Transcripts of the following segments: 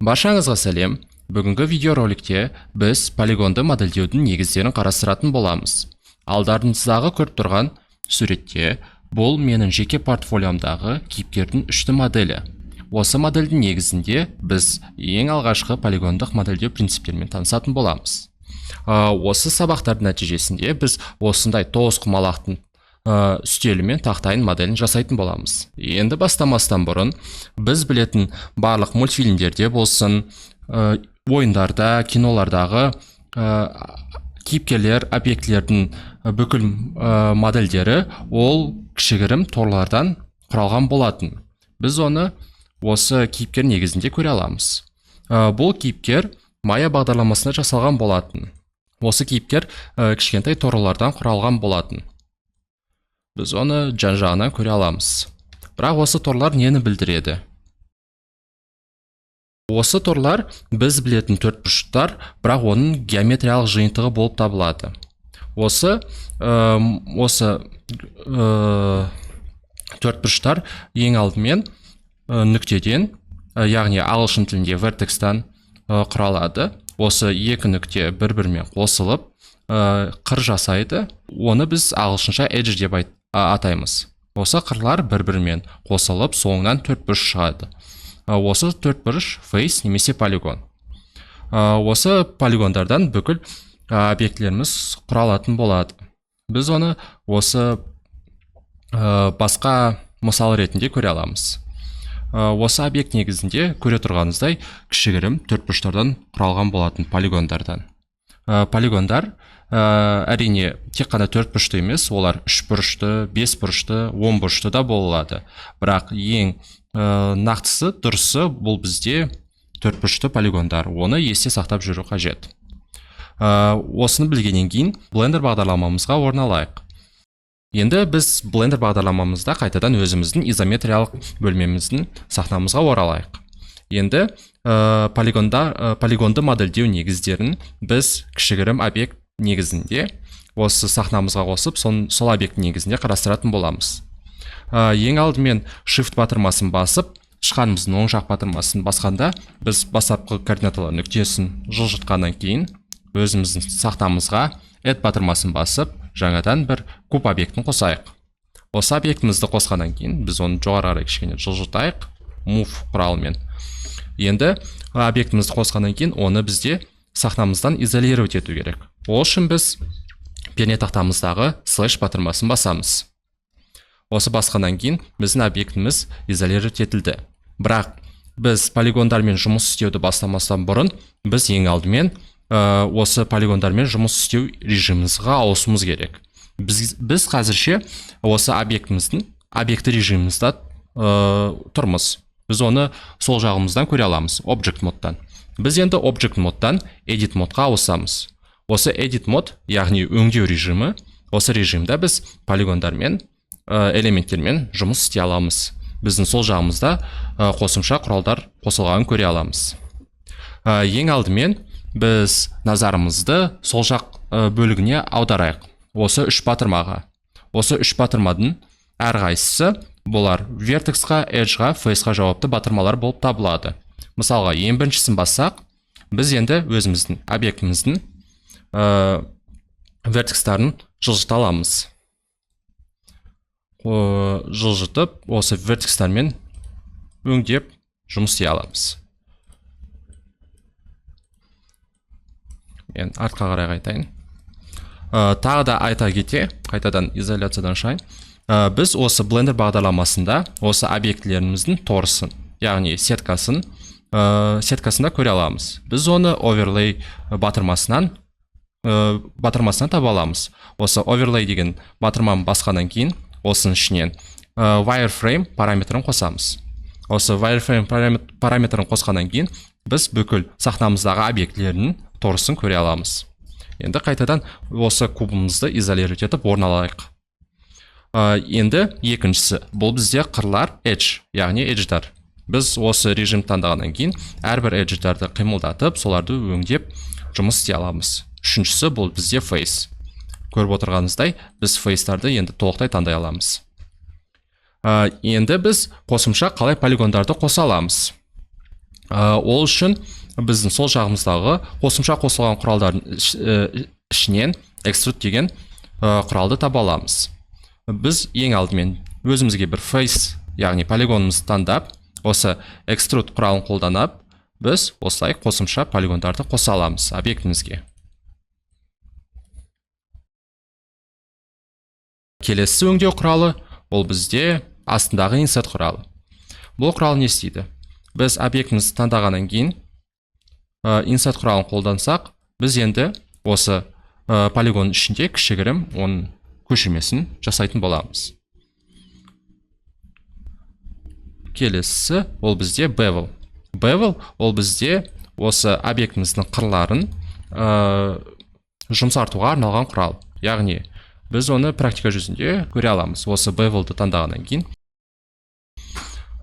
Баршаңызға сәлем. Бүгінгі видеороликте біз полигонды модельдеудің негіздерін қарастыратын боламыз. Алдарыңыздағы көріп тұрған суретте бұл менің жеке портфолиомдағы кейіпкердің үшті моделі. Осы модельдің негізінде біз ең алғашқы полигондық модельдеу принциптерімен танысатын боламыз. Осы сабақтардың нәтижесінде біз осындай тоғызқұмалақтың үстелі мен тақтайын моделін жасайтын боламыз. Енді бастамастан бұрын біз білетін барлық мультфильмдерде болсын, ойындарда, кинолардағы кейіпкерлер, объектілердің бүкіл модельдері ол кішігірім торлардан құралған болатын. Біз оны осы кейіпкер негізінде көре аламыз. Бұл кейіпкер Maya бағдарламасында жасалған болатын. Осы кейіпкер кішкентай торлардан құралған болатын. Біз оны жан-жағынан көре аламыз. Бірақ осы торлар нені білдіреді? Осы торлар біз білетін төртбұрыштар, бірақ оның геометриялық жиынтығы болып табылады. Осы төртбұрыштар ең алдымен нүктеден, яғни ағылшын тілінде vertexтан құралады. Осы екі нүкте бір-бірімен қосылып қыр жасайды. Оны біз ағылшынша edge деп атаймыз. Осы қырлар бір-бірімен қосылып, соңынан төртбұрыш шығады. Осы төртбұрыш face немесе полигон. Осы полигондардан бүкіл объектілеріміз құралатын болады. Біз оны осы басқа мысал ретінде көре аламыз. Осы объект негізінде көре тұрғаныңыздай кішігірім төртбұрыштардан құралған болатын полигондардан. Полигондар әрине тек қана төртбұрышты емес, олар үшбұрышты, бесбұрышты, онбұрышты да болады. Бірақ ең нақтысы, дұрысы бұл бізде төртбұрышты полигондар. Оны есте сақтап жүру қажет. Осыны білгеннен кейін Blender бағдарламамызға орналайық. Енді біз Blender бағдарламамызда қайтадан өзіміздің изометриялық бөлмеміздің сахнамызға оралайық. Енді полигонды модельдеу негіздерін біз кішігірім объект негізінде осы сахнамызға қосып, сол объект негізінде қарастыратын боламыз. Ең алдымен Shift батырмасын басып, шыққанымыздың оң жақ батырмасын басқанда, біз бастапқы координаталар нүктесін жылжытқаннан кейін өзіміздің сахнамызға Add батырмасын басып, жаңадан бір куб объектін қосайық. Осы объектімізді қосқаннан кейін біз оны жоғары кішкене жылжытайық Move құралымен. Енді объектімізді қосқаннан кейін оны бізде сахнамыздан изолировать ету керек. Ол үшін біз пернетақтамыздағы слэш батырмасын басамыз. Осы басқаннан кейін біздің объектіміз изолировать етілді. Бірақ біз полигондармен жұмыс істеуді бастамастан бұрын біз ең алдымен осы полигондармен жұмыс істеу режимімізге ауысуымыз керек. Біз қазірше осы объекті режимімізде тұрмыз. Біз оны сол жағымыздан көре аламыз, Object модтан. Біз енді Object модтан Edit модқа ауысамыз. Осы Edit мод, яғни өңдеу режимі, осы режимде біз полигондармен, элементтермен жұмыс істей аламыз. Біздің сол жағымызда қосымша құралдар қосылғанын көре аламыз. Ең алдымен біз назарымызды сол жақ бөлігіне аударайық. Осы үш батырмаға. Осы үш батырманың әрқайсысы бұлар vertexқа, edgeға, faceға жауапты батырмалар болып табылады. Мысалға, ең біріншісін бассақ, біз енді өзіміздің объектіміздің vertexтарын жылжыта аламыз. Жылжытып, осы vertexтармен өңдеп жұмыс істей аламыз. Мен артқа қарай қайтайын. Тағы да айта кете, қайтадан изоляциядан шығайын. Біз осы Blender бағдарламасында осы объектілеріміздің торысын, яғни сеткасында көре аламыз. Біз оны Overlay батырмасынан таба аламыз. Осы Overlay деген батырманы басқаннан кейін, осының ішінен Wireframe параметрін қосамыз. Осы Wireframe параметрін қосқаннан кейін, біз бүкіл сахнамыздағы объектілерінің торысын көре аламыз. Енді қайтадан осы кубымызды изолировать етіп орналайық. Енді екіншісі, бұл бізде қырлар edge, яғни edge'дар. Біз осы режим таңдағаннан кейін әрбір edge'дарды қимылдатып, соларды өңдеп жұмыс істей аламыз. Үшіншісі бұл бізде face. Көріп отырғаныңыздай, біз face'тарды енді толықтай таңдай аламыз. Енді біз қосымша қалай полигондарды қоса аламыз. Ол үшін біздің сол жағымыздағы қосымша қосылған құралдардың ішінен extrude деген құралды таба аламыз. Біз ең алдымен өзімізге бір face, яғни полигонымызды таңдап, осы extrude құралын қолданып, біз осылай қосымша полигондарды қоса аламыз объектімізге. Келесі өңдеу құралы ол бізде астындағы insert құралы. Бұл құрал не істейді? Біз объектімізді таңдағаннан кейін insert құралын қолдансақ, біз енді осы полигон ішінде кішігірім оның көшірмесін жасайтын боламыз. Келесі ол бізде bevel. Bevel ол бізде осы объектіміздің қырларын жұмсартуға арналған құрал. Яғни біз оны практика жүзінде көре аламыз. Осы bevelді таңдағаннан кейін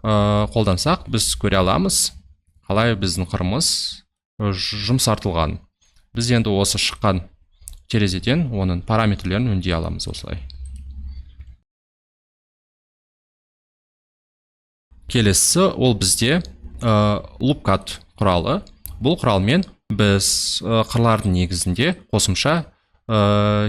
қолдансақ, біз көре аламыз қалай біздің қырымыз жұмсартылған. Біз енді осы шыққан терезеден оның параметрлерін өңдей аламыз осылай. Келесі ол бізде loopcut құралы. Бұл құралмен біз қырлардың негізінде қосымша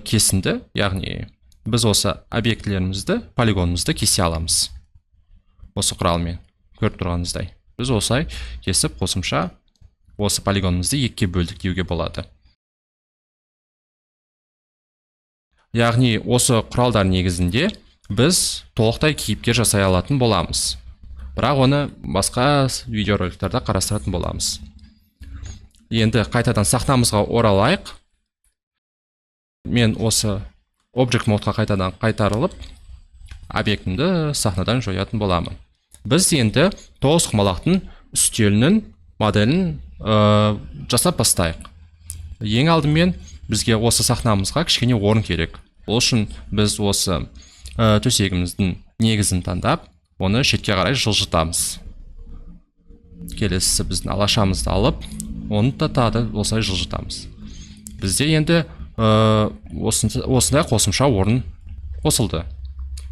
кесінді, яғни біз осы объектілерімізді, полигонымызды кесе аламыз. Осы құралмен көріп тұрғаныңыздай. Біз осылай кесіп қосымша осы полигонымызды екіге бөлдік деуге болады. Яғни осы құралдар негізінде біз толықтай кейіпкер жасай алатын боламыз. Бірақ оны басқа видеороликтарда қарастыратын боламыз. Енді қайтадан сахнамызға оралайық. Мен осы Object модқа қайтадан қайтарылып, объектімді сахнадан жоятын боламын. Біз енді тоғызқұмалақтың үстелінің моделін жасап бастайық. Ең алдымен бізге осы сахнамызға кішкене орын керек. Ол үшін біз осы төсегіміздің негізін таңдап, оны шетке қарай жылжытамыз. Келесі біздің алашамызды алып, оны да тағы осылай жылжытамыз. Бізде енді осындай қосымша орын қосылды.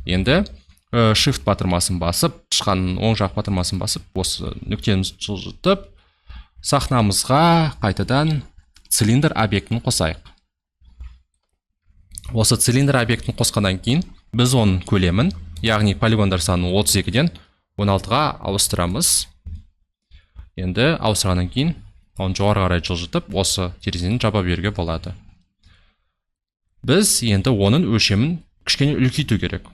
Енді Shift батырмасын басып, тышқанның оң жақ батырмасын басып, осы нүктемізді жылжытып, сахнамызға қайтадан цилиндр объектін қосайық. Осы цилиндр объектін қосқаннан кейін, біз оның көлемін, яғни полигондар санын 32-ден 16-ға ауыстырамыз. Енді ауыстырғаннан кейін, оны жоғары қарай жылжытып, осы терезені жаба беруге болады. Біз енді оның өлшемін кішкене үлкейту керек.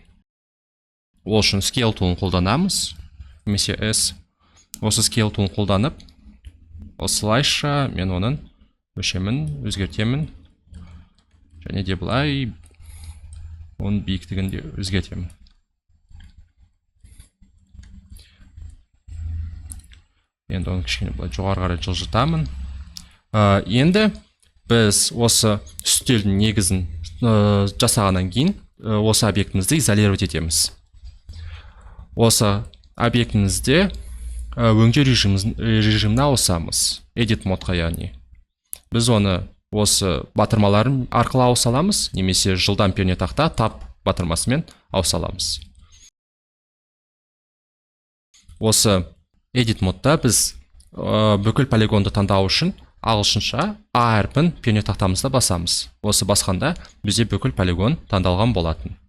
Ол үшін Scale тулын қолданамыз. Немесе S. Осы Scale тулын қолданып, осылайша мен оның өлшемін өзгертемін. Және де былай оның биіктігін де өзгертемін. Енді оны кішкене былай жоғары қарай жылжытамын. Енді біз осы үстелдің негізін жасағаннан кейін осы объектімізді изолировать етеміз. Осы объектімізде өңдеу режиміне ауысамыз. Edit модқа яғни. Біз оны осы батырмаларын арқылы ауыса аламыз, немесе жылдам пернетақта Tab батырмасымен ауыса аламыз. Осы Edit модта біз бүкіл полигонды таңдау үшін ағылшынша A әрпін пернетақтамызда басамыз. Осы басқанда бізде бүкіл полигон таңдалған болатын.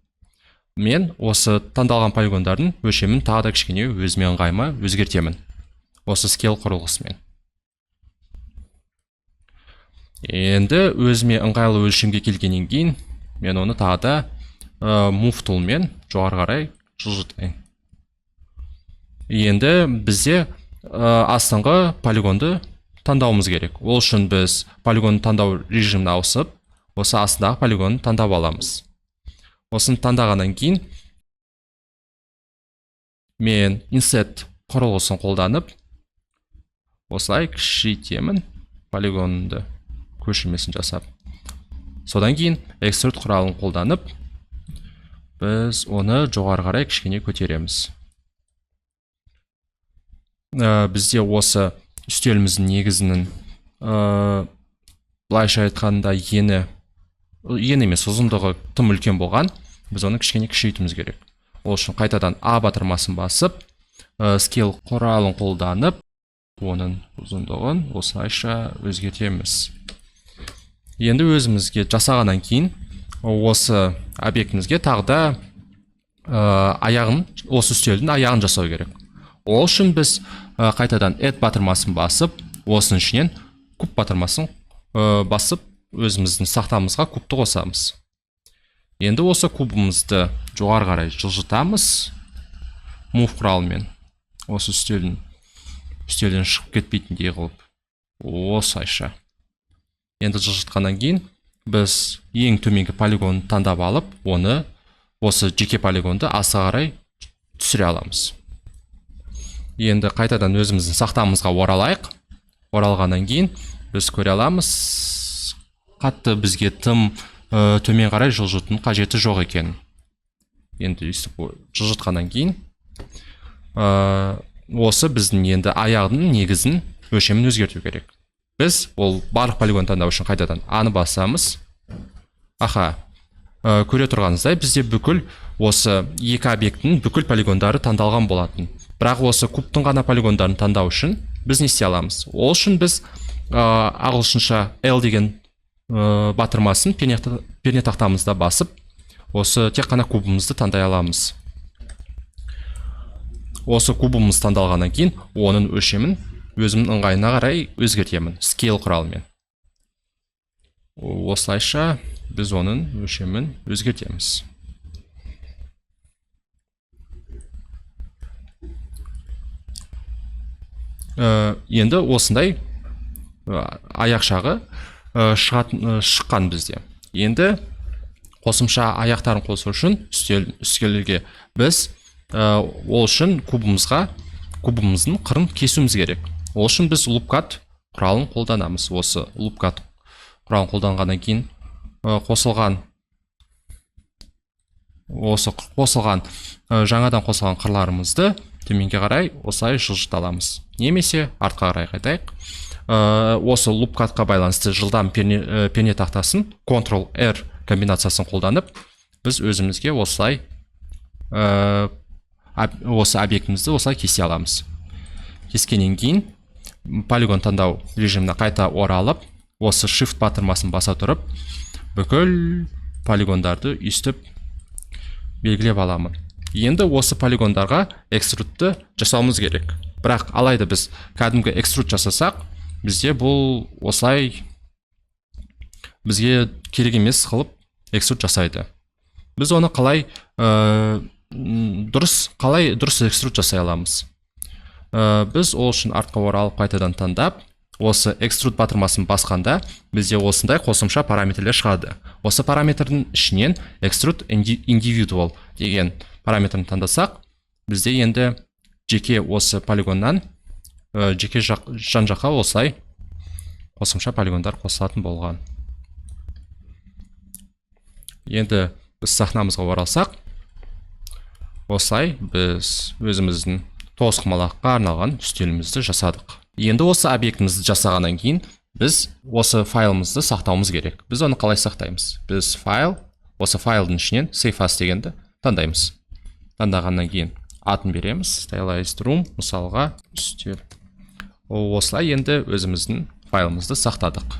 Мен осы таңдалған полигондардың өлшемін тағы да кішкене өзіме ыңғайыма өзгертемін. Осы Scale құрылғысымен. Енді өзіме ыңғайлы өлшемге келгеннен кейін, мен оны тағы да Move тулмен жоғары қарай жылжытайын. Енді бізде астыңғы полигонды таңдауымыз керек. Ол үшін біз полигонды таңдау режиміне ауысып, осы астындағы полигонды таңдап аламыз. Осыны таңдағаннан кейін, мен Insert құрылғысын қолданып, осылай кішірейтемін полигонды көшірмесін жасап. Содан кейін Extrude құралын қолданып, біз оны жоғары қарай кішкене көтереміз. Бізде осы үстеліміздің негізінің былайша айтқанда ені емес, ұзындығы тым үлкен болған, біз оны кішкене кішірейтуіміз керек. Ол үшін қайтадан A батырмасын басып, Scale құралын қолданып, оның ұзындығын осылайша өзгертеміз. Енді өзімізге жасағаннан кейін осы объектімізге тағы да аяғын, осы үстелдің аяғын жасау керек. Ол үшін біз қайтадан add батырмасын басып, осының ішінен куб батырмасын басып, өзіміздің сақтамызға кубты қосамыз. Енді осы кубымызды жоғары қарай жылжытамыз. Move құралымен. Осы үстелден шығып кетпейтіндей қылып. Осылайша. Енді жылжытқаннан кейін біз ең төменгі полигонды таңдап алып, оны осы жеке полигонды аса қарай түсіре аламыз. Енді қайтадан өзіміздің сақтамызға оралайық. Оралғаннан кейін біз көре аламыз, қатты бізге тым төмен қарай жылжытудың қажеті жоқ екен. Енді жылжытқаннан кейін осы біздің енді аяғының негізін өлшемін өзгерту керек. Біз ол барлық полигон таңдау үшін қайтадан аны басамыз. Көре тұрғаныңыздай бізде бүкіл осы екі объектінің бүкіл полигондары таңдалған болатын. Бірақ осы кубтың ғана полигондарын таңдау үшін біз не істей аламыз? Ол үшін біз ағылшынша L деген батырмасын пернетақтамызда басып, осы тек қана кубымызды таңдай аламыз. Осы кубымыз таңдалғаннан кейін оның өлшемін өзімнің ыңғайына қарай өзгертемін, scale құралымен. Осылайша біз оның өлшемін өзгертеміз. Енді осындай аяқшағы шыққан бізде. Енді қосымша аяқтарын қосу үшін үстелге біз ол үшін кубымыздың қырын кесуіміз керек. Ол үшін біз loopcut құралын қолданамыз. Осы loopcut құралын қолданғаннан кейін жаңадан қосылған қырларымызды төменге қарай осылай жылжыта аламыз. Немесе артқа қарай қайтайық. Осы loopcutқа байланысты жылдам пернетақтасын Ctrl-R комбинациясын қолданып, біз өзімізге осылай осы объектімізді осылай кесе аламыз. Кескеннен кейін полигон таңдау режиміне қайта оралып, осы Shift батырмасын баса тұрып, бүкіл полигондарды үстіп белгілеп аламын. Енді осы полигондарға экструдты жасауымыз керек. Бірақ алайда біз кәдімгі экструд жасасақ, бізде бұл осылай бізге керек емес қылып экструд жасайды. Біз оны қалай дұрыс экструд жасай аламыз? Біз ол үшін артқа оралып қайтадан таңдап, осы экструд батырмасын басқанда бізде осындай қосымша параметрлер шығады. Осы параметрдің ішінен extrude individual деген параметрін таңдасақ, бізде енді жеке осы полигоннан жеке жан-жаққа осылай қосымша полигондар қосылатын болған. Енді біз сахнамызға оралсақ, осылай біз өзіміздің тоғызқұмалаққа арналған үстелімізді жасадық. Енді осы объектімізді жасағаннан кейін біз осы файлымызды сақтауымыз керек. Біз оны қалай сақтаймыз? Біз осы файлдың ішінен save as дегенді таңдаймыз. Таңдағаннан кейін атын береміз, stylized room, мысалға үстел. Осылай енді өзіміздің файлымызды сақтадық.